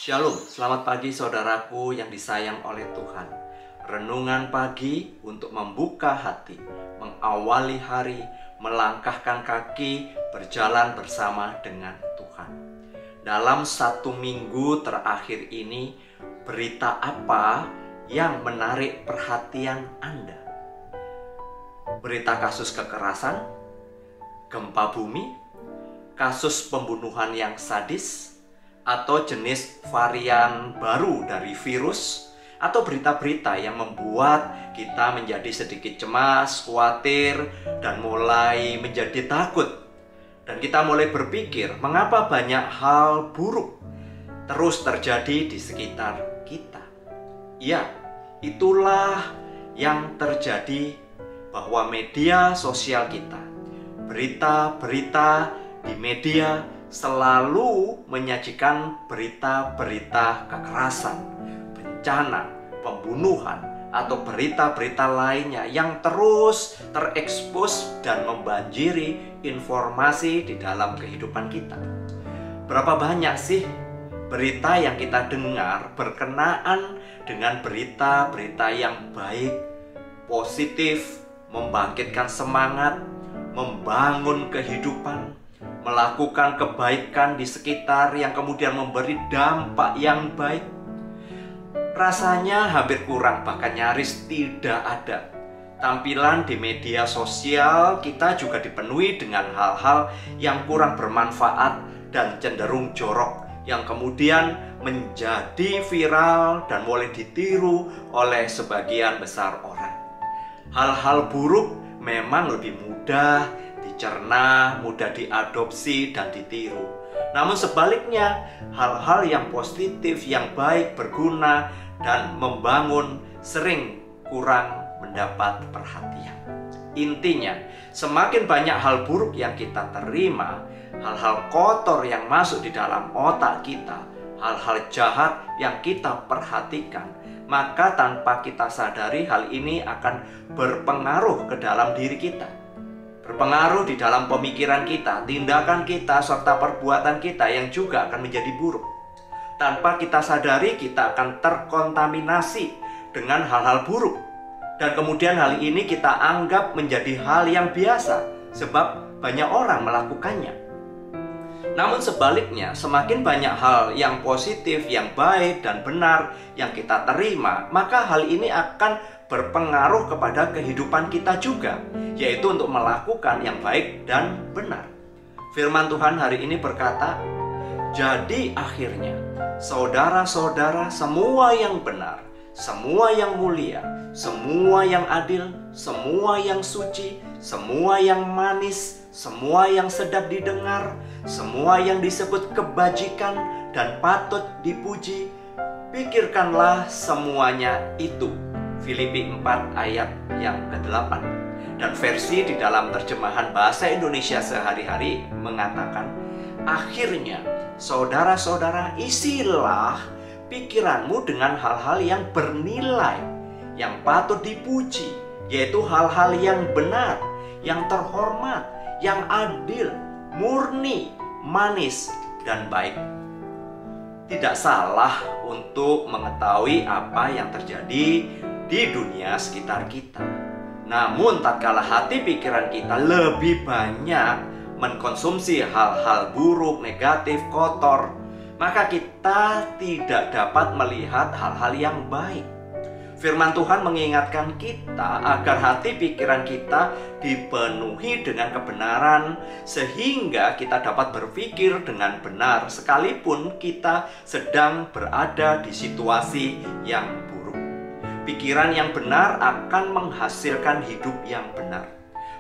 Shalom, selamat pagi saudaraku yang disayang oleh Tuhan. Renungan pagi untuk membuka hati, mengawali hari, melangkahkan kaki, berjalan bersama dengan Tuhan. Dalam satu minggu terakhir ini, berita apa yang menarik perhatian Anda? Berita kasus kekerasan, gempa bumi, kasus pembunuhan yang sadis, atau jenis varian baru dari virus, atau berita-berita yang membuat kita menjadi sedikit cemas, khawatir, dan mulai menjadi takut. Dan kita mulai berpikir, mengapa banyak hal buruk terus terjadi di sekitar kita? Ya, itulah yang terjadi, bahwa media sosial kita, berita-berita di media selalu menyajikan berita-berita kekerasan, bencana, pembunuhan, atau berita-berita lainnya yang terus terekspos dan membanjiri informasi di dalam kehidupan kita. Berapa banyak sih berita yang kita dengar berkenaan dengan berita-berita yang baik, positif, membangkitkan semangat, membangun kehidupan, melakukan kebaikan di sekitar yang kemudian memberi dampak yang baik? Rasanya hampir kurang, bahkan nyaris tidak ada. Tampilan di media sosial kita juga dipenuhi dengan hal-hal yang kurang bermanfaat dan cenderung jorok, yang kemudian menjadi viral dan mulai ditiru oleh sebagian besar orang. Hal-hal buruk memang lebih mudah dicerna, mudah diadopsi dan ditiru. Namun sebaliknya, hal-hal yang positif, yang baik, berguna, dan membangun sering kurang mendapat perhatian. Intinya, semakin banyak hal buruk yang kita terima, hal-hal kotor yang masuk di dalam otak kita, hal-hal jahat yang kita perhatikan, maka tanpa kita sadari hal ini akan berpengaruh ke dalam diri kita, berpengaruh di dalam pemikiran kita, tindakan kita, serta perbuatan kita yang juga akan menjadi buruk. Tanpa kita sadari, kita akan terkontaminasi dengan hal-hal buruk. Dan kemudian hal ini kita anggap menjadi hal yang biasa, sebab banyak orang melakukannya. Namun sebaliknya, semakin banyak hal yang positif, yang baik dan benar yang kita terima, maka hal ini akan berpengaruh kepada kehidupan kita juga, yaitu untuk melakukan yang baik dan benar. Firman Tuhan hari ini berkata, "Jadi akhirnya, saudara-saudara, semua yang benar, semua yang mulia, semua yang adil, semua yang suci, semua yang manis, semua yang sedap didengar, semua yang disebut kebajikan dan patut dipuji, pikirkanlah semuanya itu." Filipi 4 ayat yang ke-8. Dan versi di dalam terjemahan bahasa Indonesia sehari-hari mengatakan, "Akhirnya, saudara-saudara, isilah pikiranmu dengan hal-hal yang bernilai, yang patut dipuji, yaitu hal-hal yang benar, yang terhormat, yang adil, murni, manis, dan baik." Tidak salah untuk mengetahui apa yang terjadi di dunia sekitar kita. Namun tatkala hati pikiran kita lebih banyak mengkonsumsi hal-hal buruk, negatif, kotor, maka kita tidak dapat melihat hal-hal yang baik. Firman Tuhan mengingatkan kita agar hati pikiran kita dipenuhi dengan kebenaran, sehingga kita dapat berpikir dengan benar sekalipun kita sedang berada di situasi yang buruk. Pikiran yang benar akan menghasilkan hidup yang benar,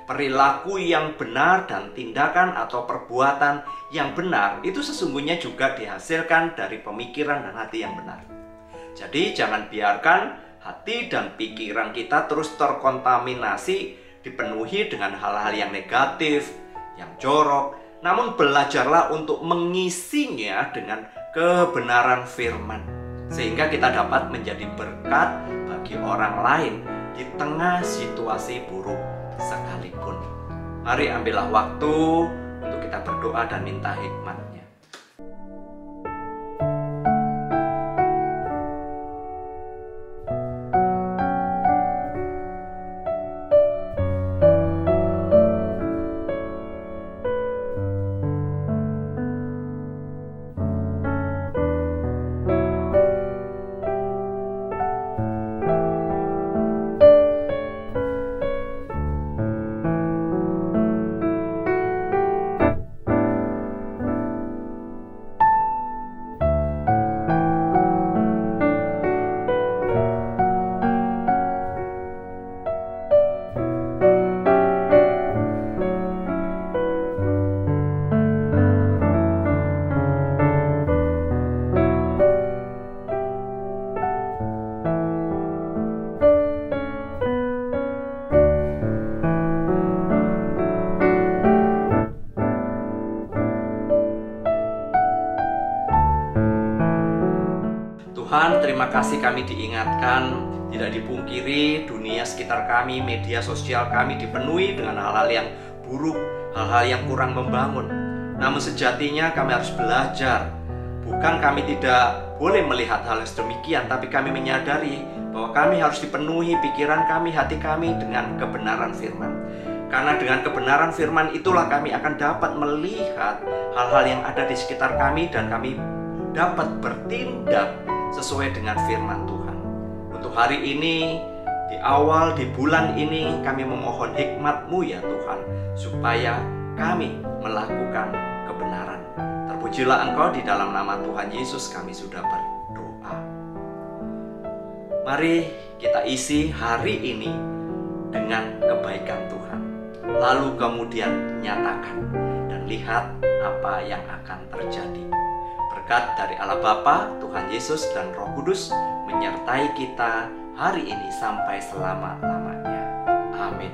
perilaku yang benar, dan tindakan atau perbuatan yang benar itu sesungguhnya juga dihasilkan dari pemikiran dan hati yang benar. Jadi jangan biarkan hati dan pikiran kita terus terkontaminasi, dipenuhi dengan hal-hal yang negatif, yang jorok. Namun belajarlah untuk mengisinya dengan kebenaran firman, sehingga kita dapat menjadi berkat bagi orang lain di tengah situasi buruk sekalipun. Mari ambillah waktu untuk kita berdoa dan minta hikmat-Nya. terima kasih kami diingatkan, tidak dipungkiri dunia sekitar kami, media sosial kami dipenuhi dengan hal-hal yang buruk, hal-hal yang kurang membangun. Namun sejatinya kami harus belajar. Bukan kami tidak boleh melihat hal yang sedemikian, tapi kami menyadari bahwa kami harus dipenuhi pikiran kami, hati kami dengan kebenaran firman. Karena dengan kebenaran firman itulah kami akan dapat melihat hal-hal yang ada di sekitar kami, dan kami dapat bertindak sesuai dengan firman Tuhan. Untuk hari ini, di bulan ini, kami memohon hikmat-Mu ya Tuhan, supaya kami melakukan kebenaran. Terpujilah Engkau, di dalam nama Tuhan Yesus kami sudah berdoa. Mari kita isi hari ini dengan kebaikan Tuhan, lalu kemudian nyatakan dan lihat apa yang akan terjadi. Berkat dari Allah Bapa, Tuhan Yesus, dan Roh Kudus menyertai kita hari ini sampai selama-lamanya. Amin.